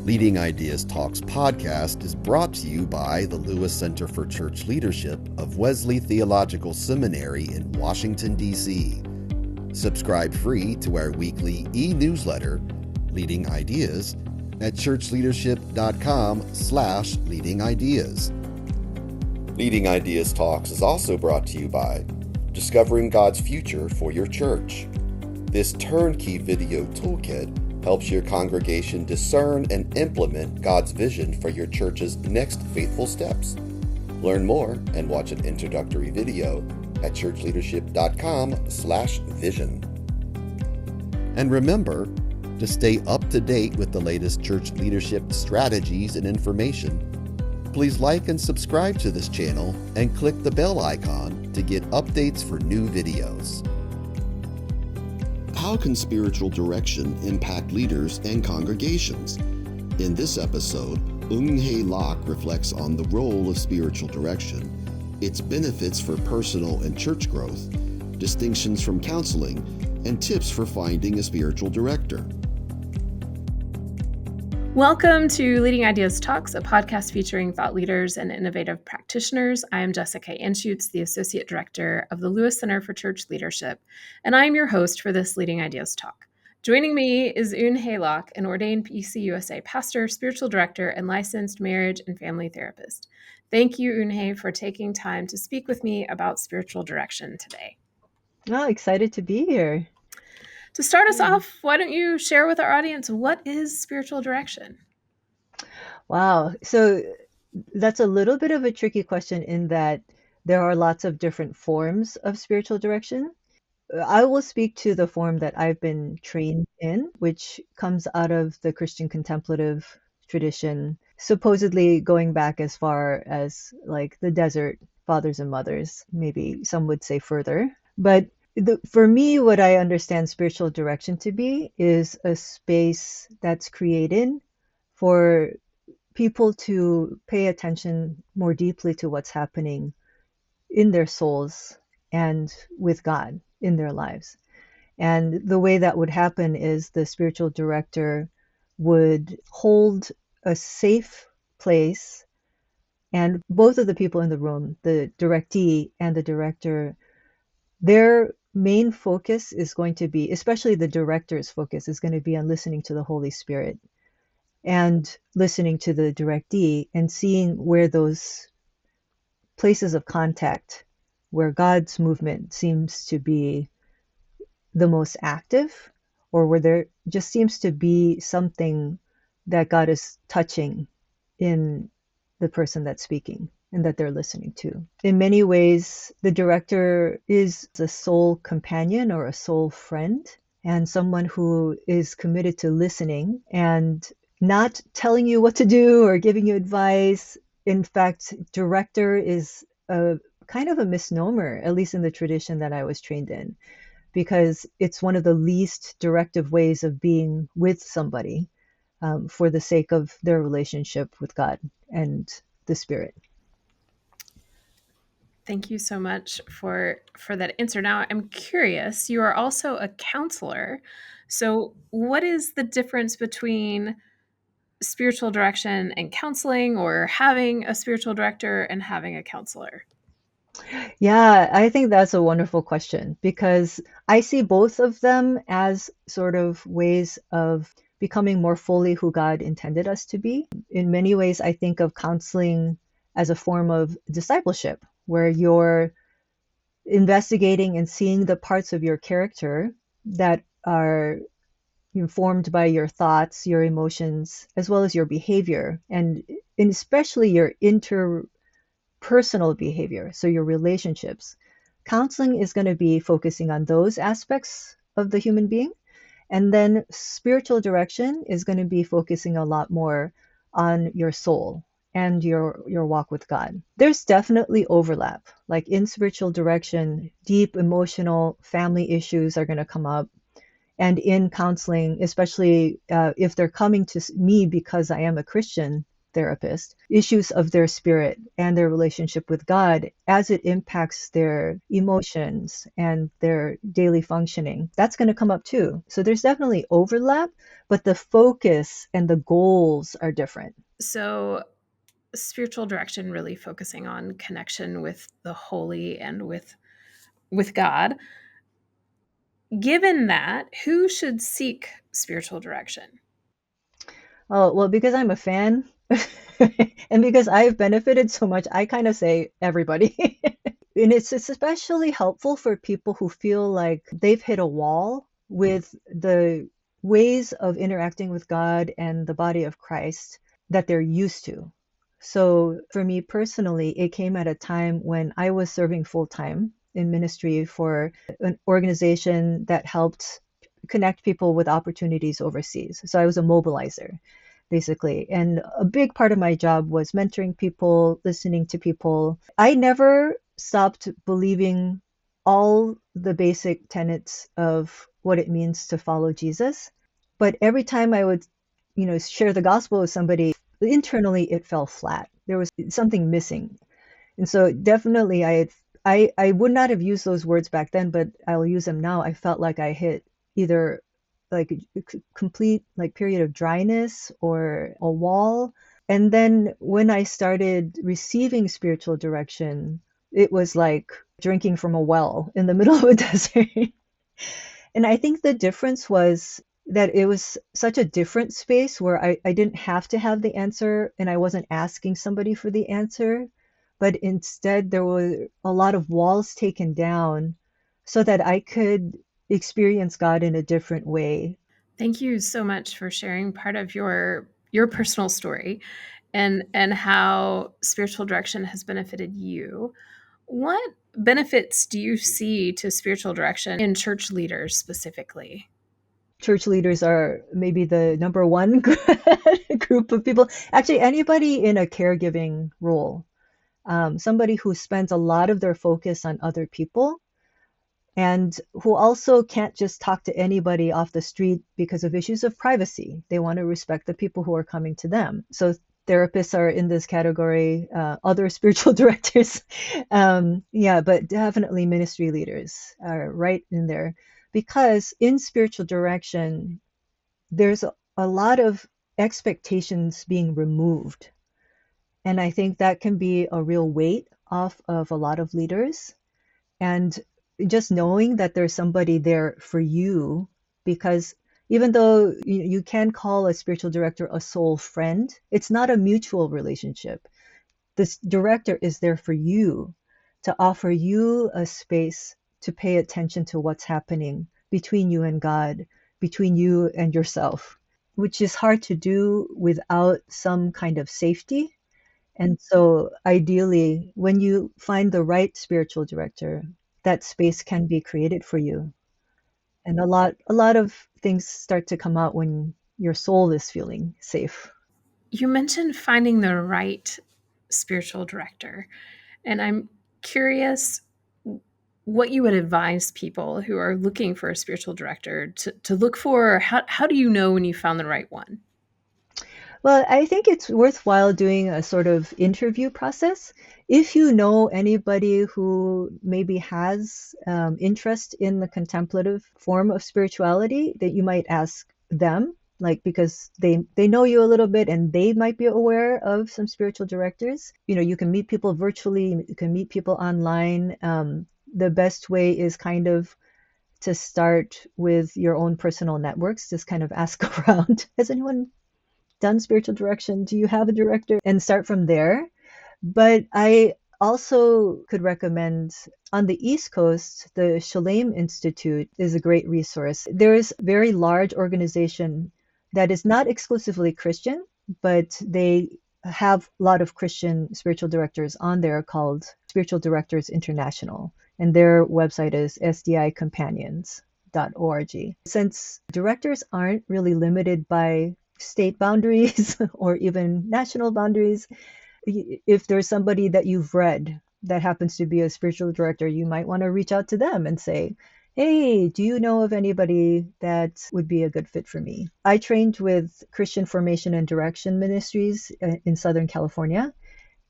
Leading Ideas Talks podcast is brought to you by the Lewis Center for Church Leadership of Wesley Theological Seminary in Washington, D.C. Subscribe free to our weekly e-newsletter, Leading Ideas, at churchleadership.com/leadingideas. Leading Ideas Talks is also brought to you by Discovering God's Future for Your Church. This turnkey video toolkit helps your congregation discern and implement God's vision for your church's next faithful steps. Learn more and watch an introductory video at churchleadership.com/vision. And remember, to stay up to date with the latest church leadership strategies and information, please like and subscribe to this channel and click the bell icon to get updates for new videos. How can spiritual direction impact leaders and congregations? In this episode, Eunhyey reflects on the role of spiritual direction, its benefits for personal and church growth, distinctions from counseling, and tips for finding a spiritual director. Welcome to Leading Ideas Talks, a podcast featuring thought leaders and innovative practitioners. I am Jessica Anschutz, the Associate Director of the Lewis Center for Church Leadership, and I am your host for this Leading Ideas Talk. Joining me is Eunhyey, an ordained PCUSA pastor, spiritual director, and licensed marriage and family therapist. Thank you, Eunhyey, for taking time to speak with me about spiritual direction today. Oh, excited to be here. To start us off, why don't you share with our audience, what is spiritual direction? Wow. So that's a little bit of a tricky question in that there are lots of different forms of spiritual direction. I will speak to the form that I've been trained in, which comes out of the Christian contemplative tradition, supposedly going back as far as like the desert fathers and mothers, maybe some would say further. But for me, what I understand spiritual direction to be is a space that's created for people to pay attention more deeply to what's happening in their souls and with God in their lives. And the way that would happen is the spiritual director would hold a safe place, and both of the people in the room, the directee and the director, their main focus is going to be, especially the director's focus, is going to be on listening to the Holy Spirit and listening to the directee and seeing where those places of contact, where God's movement seems to be the most active, or where there just seems to be something that God is touching in the person that's speaking and that they're listening to. In many ways, the director is a soul companion or a soul friend, and someone who is committed to listening and not telling you what to do or giving you advice. In fact, director is a kind of a misnomer, at least in the tradition that I was trained in, because it's one of the least directive ways of being with somebody for the sake of their relationship with God and the Spirit. Thank you so much for that answer. Now, I'm curious, you are also a counselor. So what is the difference between spiritual direction and counseling, or having a spiritual director and having a counselor? Yeah, I think that's a wonderful question, because I see both of them as sort of ways of becoming more fully who God intended us to be. In many ways, I think of counseling as a form of discipleship, where you're investigating and seeing the parts of your character that are informed by your thoughts, your emotions, as well as your behavior, and especially your interpersonal behavior, so your relationships. Counseling is going to be focusing on those aspects of the human being, and then spiritual direction is going to be focusing a lot more on your soul and your walk with God. There's definitely overlap. Like in spiritual direction, deep emotional family issues are going to come up. And in counseling, especially if they're coming to me because I am a Christian, therapist, issues of their spirit and their relationship with God as it impacts their emotions and their daily functioning. That's going to come up too. So there's definitely overlap, but the focus and the goals are different. So, spiritual direction really focusing on connection with the holy and with God. Given that, who should seek spiritual direction? Oh, well, because I'm a fan and because I've benefited so much, I kind of say everybody. And it's especially helpful for people who feel like they've hit a wall with the ways of interacting with God and the body of Christ that they're used to. So for me personally, it came at a time when I was serving full time in ministry for an organization that helped connect people with opportunities overseas. So I was a mobilizer, basically. And a big part of my job was mentoring people, listening to people. I never stopped believing all the basic tenets of what it means to follow Jesus. But every time I would, share the gospel with somebody, internally it fell flat. There was something missing. And so definitely I would not have used those words back then, but I'll use them now. I felt like I hit either like a complete like period of dryness or a wall. And then when I started receiving spiritual direction, it was like drinking from a well in the middle of a desert. And I think the difference was that it was such a different space where I didn't have to have the answer and I wasn't asking somebody for the answer, but instead there were a lot of walls taken down so that I could experience God in a different way. Thank you so much for sharing part of your personal story and how spiritual direction has benefited you. What benefits do you see to spiritual direction in church leaders specifically? Church leaders are maybe the number one group of people. Actually, anybody in a caregiving role, somebody who spends a lot of their focus on other people and who also can't just talk to anybody off the street because of issues of privacy. They want to respect the people who are coming to them. So therapists are in this category, other spiritual directors. Yeah, but definitely ministry leaders are right in there because in spiritual direction, there's a lot of expectations being removed. And I think that can be a real weight off of a lot of leaders. And just knowing that there's somebody there for you, because even though you can call a spiritual director a soul friend, it's not a mutual relationship. This director is there for you to offer you a space to pay attention to what's happening between you and God, between you and yourself, which is hard to do without some kind of safety. And so ideally, when you find the right spiritual director, that space can be created for you. And a lot of things start to come out when your soul is feeling safe. You mentioned finding the right spiritual director, and I'm curious what you would advise people who are looking for a spiritual director to look for. How do you know when you found the right one? Well, I think it's worthwhile doing a sort of interview process. If you know anybody who maybe has interest in the contemplative form of spirituality, that you might ask them, like because they know you a little bit and they might be aware of some spiritual directors. You can meet people virtually, you can meet people online. The best way is kind of to start with your own personal networks. Just kind of ask around. Has anyone done spiritual direction? Do you have a director? And start from there. But I also could recommend on the East Coast, the Shalem Institute is a great resource. There is a very large organization that is not exclusively Christian, but they have a lot of Christian spiritual directors on there called Spiritual Directors International. And their website is sdicompanions.org. Since directors aren't really limited by state boundaries or even national boundaries, if there's somebody that you've read that happens to be a spiritual director, you might want to reach out to them and say, hey, do you know of anybody that would be a good fit for me? I trained with Christian Formation and Direction Ministries in Southern California,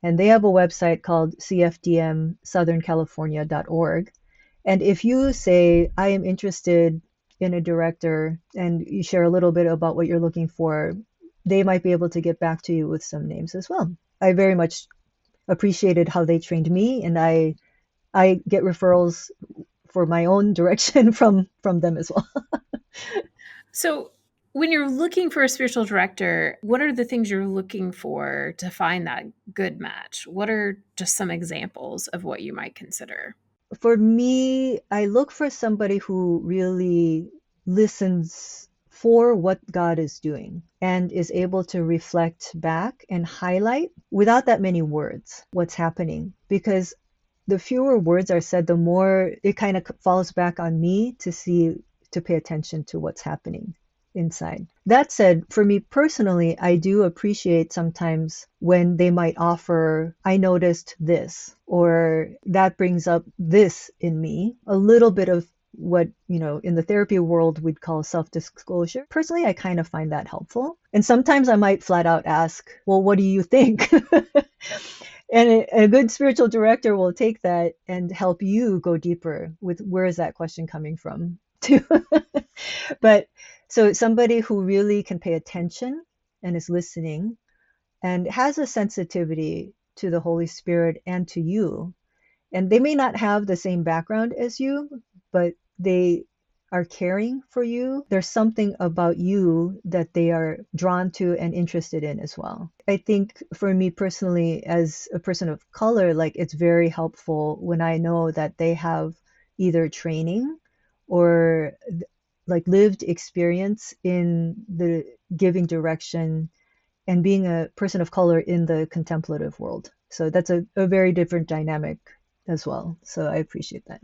and they have a website called cfdmsoutherncalifornia.org. And if you say, I am interested in a director, and you share a little bit about what you're looking for, they might be able to get back to you with some names as well. I very much appreciated how they trained me, and I get referrals for my own direction from them as well. So, when you're looking for a spiritual director, what are the things you're looking for to find that good match? What are just some examples of what you might consider? For me, I look for somebody who really listens for what God is doing and is able to reflect back and highlight without that many words what's happening. Because the fewer words are said, the more it kind of falls back on me to pay attention to what's happening inside. That said, for me personally, I do appreciate sometimes when they might offer, I noticed this, or that brings up this in me, a little bit of what, in the therapy world we'd call self-disclosure. Personally, I kind of find that helpful. And sometimes I might flat out ask, well, what do you think? And a good spiritual director will take that and help you go deeper with where is that question coming from too. But so somebody who really can pay attention and is listening and has a sensitivity to the Holy Spirit and to you. And they may not have the same background as you, but they are caring for you. There's something about you that they are drawn to and interested in as well. I think for me personally, as a person of color, like it's very helpful when I know that they have either training or like lived experience in the giving direction and being a person of color in the contemplative world. So that's a very different dynamic as well. So I appreciate that.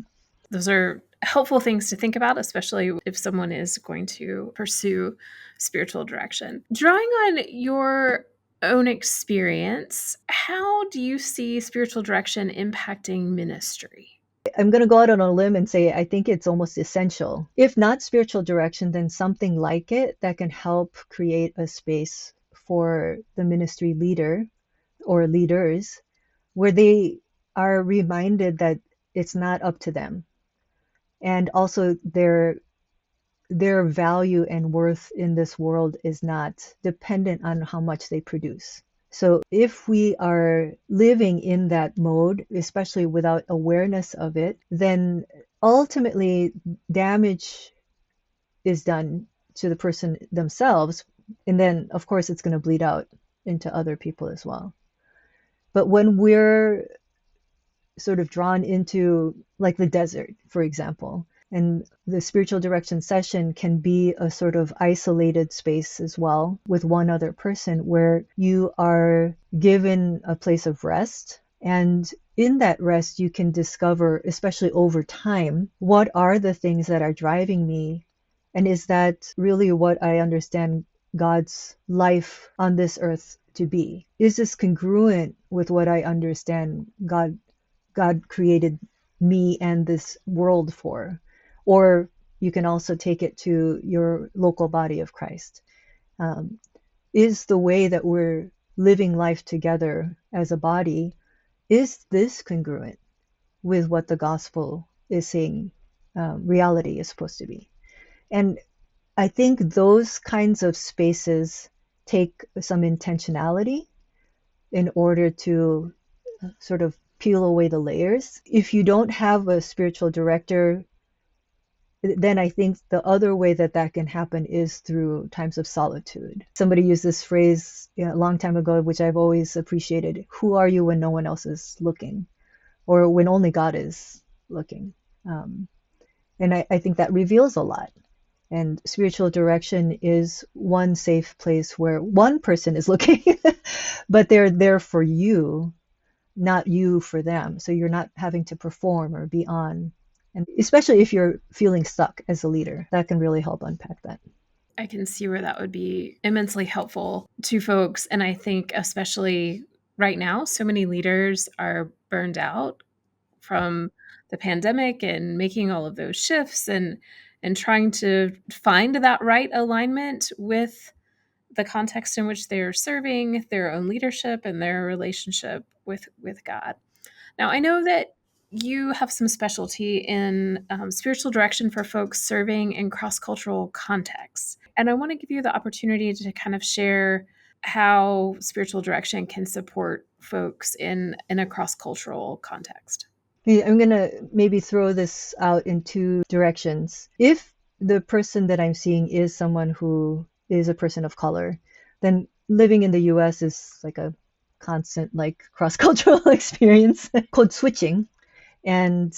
Those are helpful things to think about, especially if someone is going to pursue spiritual direction. Drawing on your own experience, how do you see spiritual direction impacting ministry? I'm going to go out on a limb and say I think it's almost essential. If not spiritual direction, then something like it that can help create a space for the ministry leader or leaders where they are reminded that it's not up to them. And also their value and worth in this world is not dependent on how much they produce. So if we are living in that mode, especially without awareness of it, then ultimately damage is done to the person themselves. And then, of course, it's going to bleed out into other people as well. But when we're sort of drawn into like the desert, for example, and the spiritual direction session can be a sort of isolated space as well with one other person where you are given a place of rest. And in that rest, you can discover, especially over time, what are the things that are driving me? And is that really what I understand God's life on this earth to be? Is this congruent with what I understand God created me and this world for? Or you can also take it to your local body of Christ. Is the way that we're living life together as a body, is this congruent with what the gospel is saying reality is supposed to be? And I think those kinds of spaces take some intentionality in order to sort of peel away the layers. If you don't have a spiritual director, then I think the other way that that can happen is through times of solitude. Somebody used this phrase a long time ago, which I've always appreciated. Who are you when no one else is looking? Or when only God is looking? And I think that reveals a lot. And spiritual direction is one safe place where one person is looking, but they're there for you, not you for them. So you're not having to perform or be on. And especially if you're feeling stuck as a leader, that can really help unpack that. I can see where that would be immensely helpful to folks. And I think, especially right now, so many leaders are burned out from the pandemic and making all of those shifts and trying to find that right alignment with the context in which they're serving, their own leadership, and their relationship with God. Now, I know that you have some specialty in spiritual direction for folks serving in cross cultural contexts. And I want to give you the opportunity to kind of share how spiritual direction can support folks in a cross cultural context. Yeah, I'm going to maybe throw this out in two directions. If the person that I'm seeing is someone who is a person of color, then living in the US is like a constant, like cross-cultural experience, code switching, and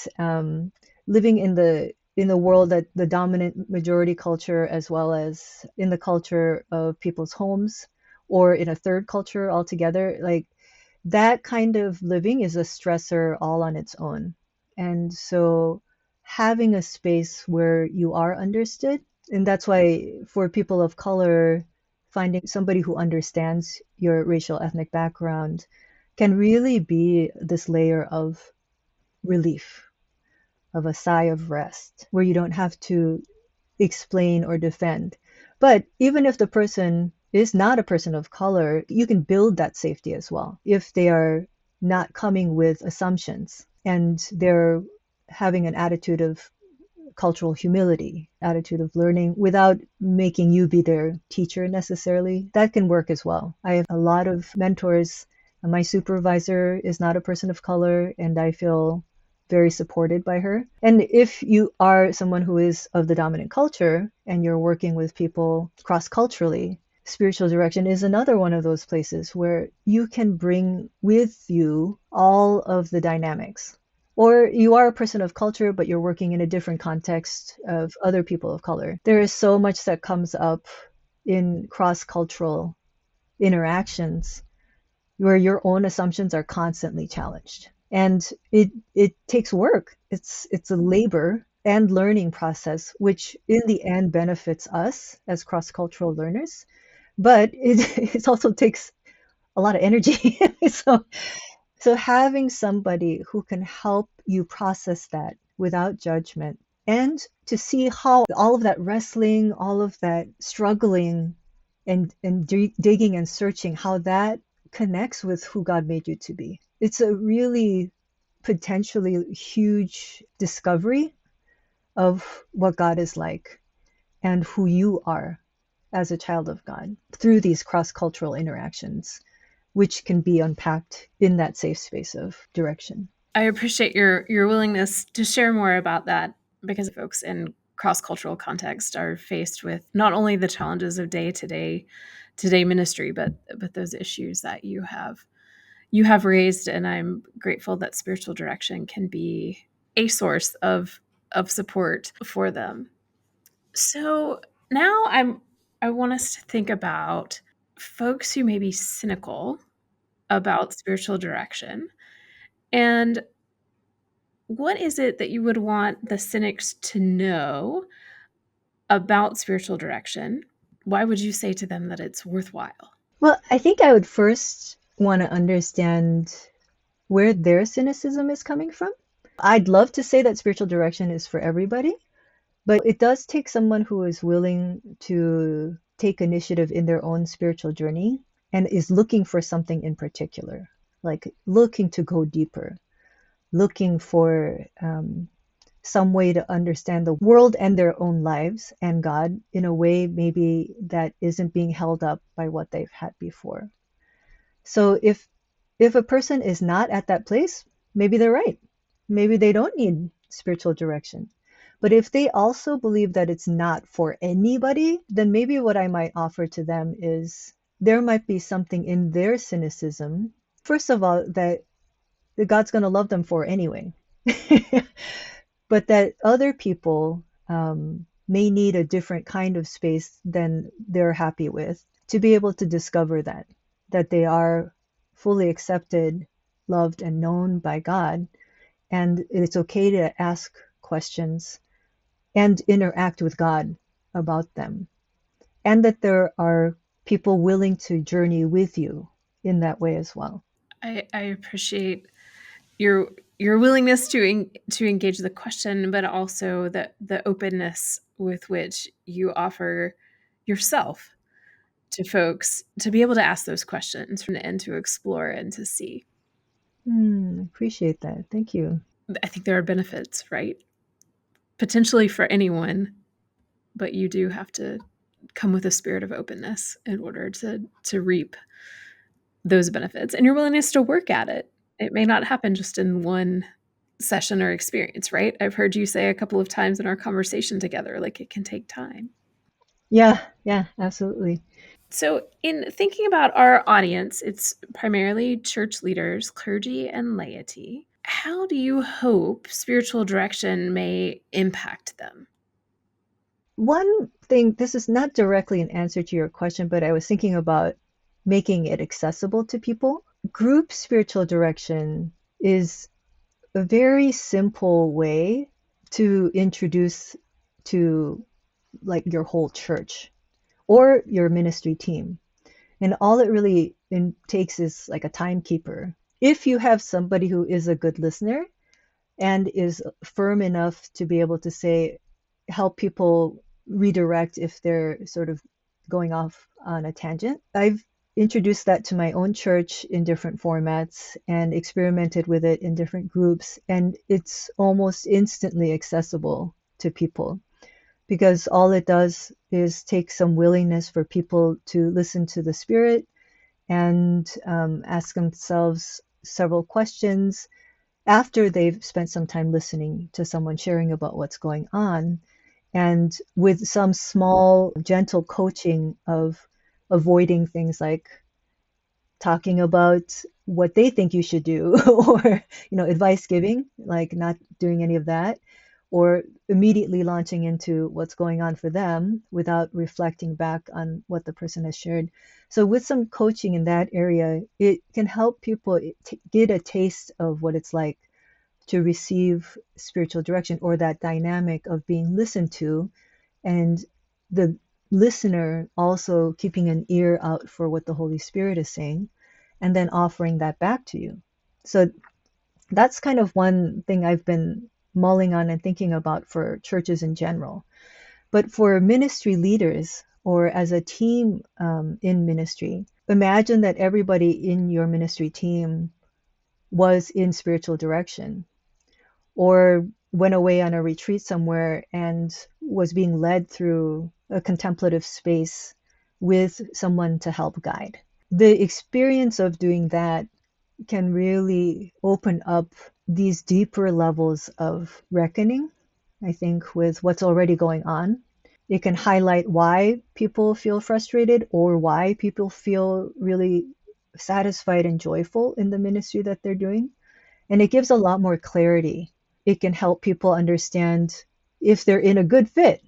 living in the world that the dominant majority culture, as well as in the culture of people's homes, or in a third culture altogether, like that kind of living is a stressor all on its own. And so having a space where you are understood, and that's why for people of color, finding somebody who understands your racial ethnic background can really be this layer of relief, of a sigh of rest, where you don't have to explain or defend. But even if the person is not a person of color, you can build that safety as well if they are not coming with assumptions and they're having an attitude of cultural humility, attitude of learning without making you be their teacher necessarily. That can work as well. I have a lot of mentors. My supervisor is not a person of color, and I feel very supported by her. And if you are someone who is of the dominant culture and you're working with people cross culturally, spiritual direction is another one of those places where you can bring with you all of the dynamics. Or you are a person of culture, but you're working in a different context of other people of color. There is so much that comes up in cross cultural interactions where your own assumptions are constantly challenged. And it takes work. It's a labor and learning process, which in the end benefits us as cross-cultural learners, but it also takes a lot of energy. So having somebody who can help you process that without judgment, and to see how all of that wrestling, all of that struggling and digging and searching, how that connects with who God made you to be. It's a really potentially huge discovery of what God is like and who you are as a child of God through these cross-cultural interactions, which can be unpacked in that safe space of direction. I appreciate your willingness to share more about that, because folks in cross-cultural context are faced with not only the challenges of day-to-day ministry, but those issues that you have raised. And I'm grateful that spiritual direction can be a source of support for them. So now I want us to think about folks who may be cynical about spiritual direction, and what is it that you would want the cynics to know about spiritual direction? Why would you say to them that it's worthwhile? Well, I think I would first want to understand where their cynicism is coming from. I'd love to say that spiritual direction is for everybody, but it does take someone who is willing to take initiative in their own spiritual journey and is looking for something in particular, like looking to go deeper, looking for some way to understand the world and their own lives and God in a way maybe that isn't being held up by what they've had before. So if a person is not at that place, maybe they're right. Maybe they don't need spiritual direction. But if they also believe that it's not for anybody, then maybe what I might offer to them is there might be something in their cynicism, first of all, that God's going to love them for anyway. But that other people may need a different kind of space than they're happy with to be able to discover that they are fully accepted, loved, and known by God. And it's okay to ask questions and interact with God about them. And that there are people willing to journey with you in that way as well. I appreciate your your willingness to engage the question, but also the openness with which you offer yourself to folks to be able to ask those questions and to explore and to see. Appreciate that. Thank you. I think there are benefits, right? Potentially for anyone, but you do have to come with a spirit of openness in order to reap those benefits and your willingness to work at it. It may not happen just in one session or experience, right? I've heard you say a couple of times in our conversation together, like it can take time. Yeah, absolutely. So, in thinking about our audience, it's primarily church leaders, clergy, and laity. How do you hope spiritual direction may impact them? One thing, this is not directly an answer to your question, but I was thinking about making it accessible to people. Group spiritual direction is a very simple way to introduce to like your whole church or your ministry team. And all it really takes is like a timekeeper. If you have somebody who is a good listener and is firm enough to be able to say, help people redirect if they're sort of going off on a tangent. I've introduced that to my own church in different formats and experimented with it in different groups, and it's almost instantly accessible to people because all it does is take some willingness for people to listen to the Spirit and ask themselves several questions after they've spent some time listening to someone sharing about what's going on, and with some small, gentle coaching of avoiding things like talking about what they think you should do or advice giving, like not doing any of that, or immediately launching into what's going on for them without reflecting back on what the person has shared. So with some coaching in that area, it can help people get a taste of what it's like to receive spiritual direction, or that dynamic of being listened to, and the listener also keeping an ear out for what the Holy Spirit is saying and then offering that back to you. So that's kind of one thing I've been mulling on and thinking about for churches in general. But for ministry leaders or as a team in ministry, imagine that everybody in your ministry team was in spiritual direction or went away on a retreat somewhere and was being led through a contemplative space with someone to help guide. The experience of doing that can really open up these deeper levels of reckoning, I think, with what's already going on. It can highlight why people feel frustrated or why people feel really satisfied and joyful in the ministry that they're doing. And it gives a lot more clarity. It can help people understand if they're in a good fit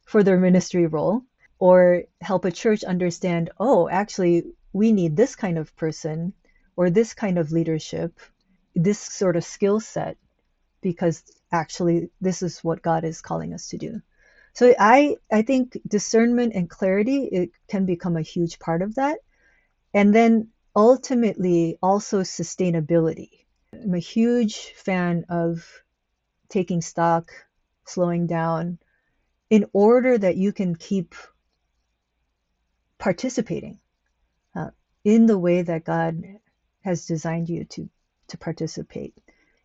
for their ministry role, or help a church understand, oh, actually, we need this kind of person or this kind of leadership, this sort of skill set, because actually, this is what God is calling us to do. So I think discernment and clarity, it can become a huge part of that. And then ultimately also sustainability. I'm a huge fan of taking stock, slowing down, in order that you can keep participating uh, in the way that God has designed you to participate,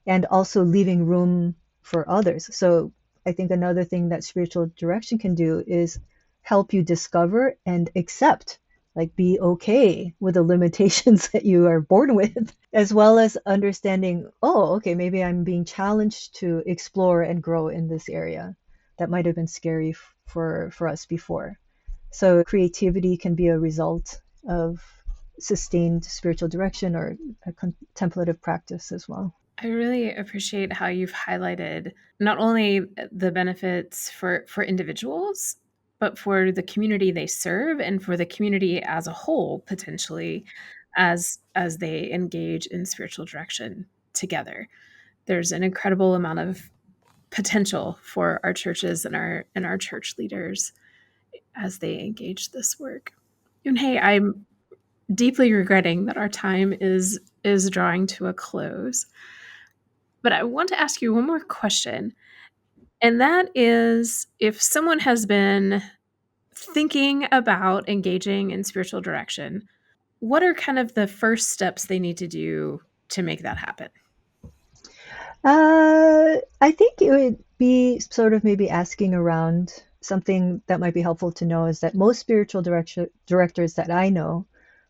and also leaving room for others. So I think another thing that spiritual direction can do is help you discover and accept, like be okay with the limitations that you are born with, as well as understanding, oh, okay, maybe I'm being challenged to explore and grow in this area that might have been scary for us before. So creativity can be a result of sustained spiritual direction or a contemplative practice as well. I really appreciate how you've highlighted not only the benefits for individuals, but for the community they serve and for the community as a whole, potentially, as they engage in spiritual direction together. There's an incredible amount of potential for our churches and our church leaders as they engage this work. And hey, I'm deeply regretting that our time is drawing to a close. But I want to ask you one more question, and that is, if someone has been thinking about engaging in spiritual direction, what are kind of the first steps they need to do to make that happen? I think it would be sort of maybe asking around. Something that might be helpful to know is that most spiritual directors that I know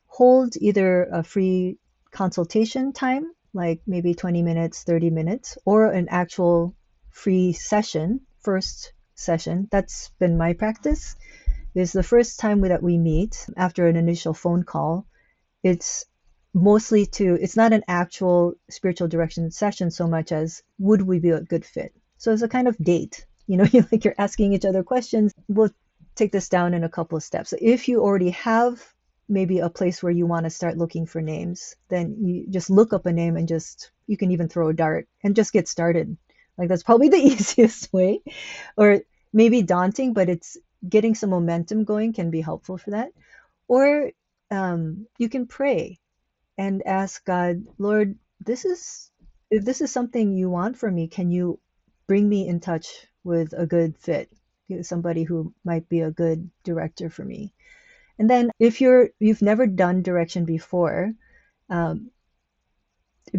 hold either a free consultation time, like maybe 20 minutes, 30 minutes, or an actual free session, first session. That's been my practice. Is the first time that we meet after an initial phone call, it's it's not an actual spiritual direction session so much as would we be a good fit. So it's a kind of date. You're asking each other questions. We'll take this down in a couple of steps. If you already have maybe a place where you want to start looking for names, then you just look up a name and you can even throw a dart and just get started. Like, that's probably the easiest way. Or maybe daunting, but it's getting some momentum going can be helpful for that. Or you can pray and ask God, Lord, if this is something you want for me, can you bring me in touch with a good fit, somebody who might be a good director for me? And then if you've never done direction before, um,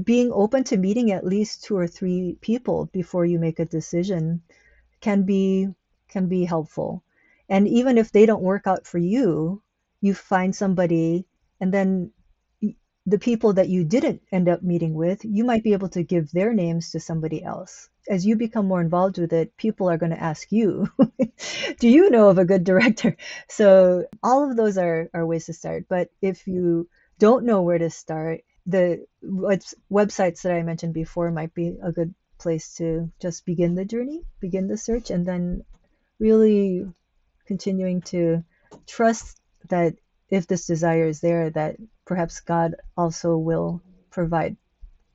being open to meeting at least 2 or 3 people before you make a decision can be helpful. And even if they don't work out for you, you find somebody, and then the people that you didn't end up meeting with, you might be able to give their names to somebody else. As you become more involved with it, people are going to ask you, do you know of a good director? So all of those are ways to start. But if you don't know where to start, the websites that I mentioned before might be a good place to just begin the journey, begin the search, and then really continuing to trust that if this desire is there, that perhaps God also will provide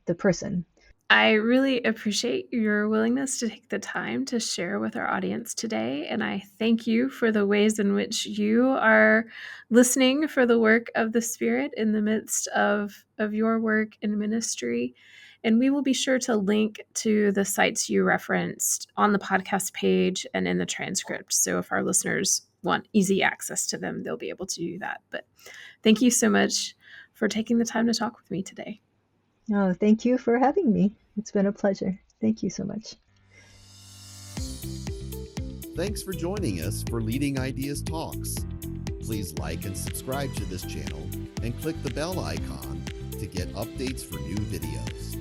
the person. I really appreciate your willingness to take the time to share with our audience today. And I thank you for the ways in which you are listening for the work of the Spirit in the midst of your work in ministry. And we will be sure to link to the sites you referenced on the podcast page and in the transcript. So if our listeners want easy access to them, they'll be able to do that. But thank you so much for taking the time to talk with me today. Oh, thank you for having me. It's been a pleasure. Thank you so much. Thanks for joining us for Leading Ideas Talks. Please like and subscribe to this channel and click the bell icon to get updates for new videos.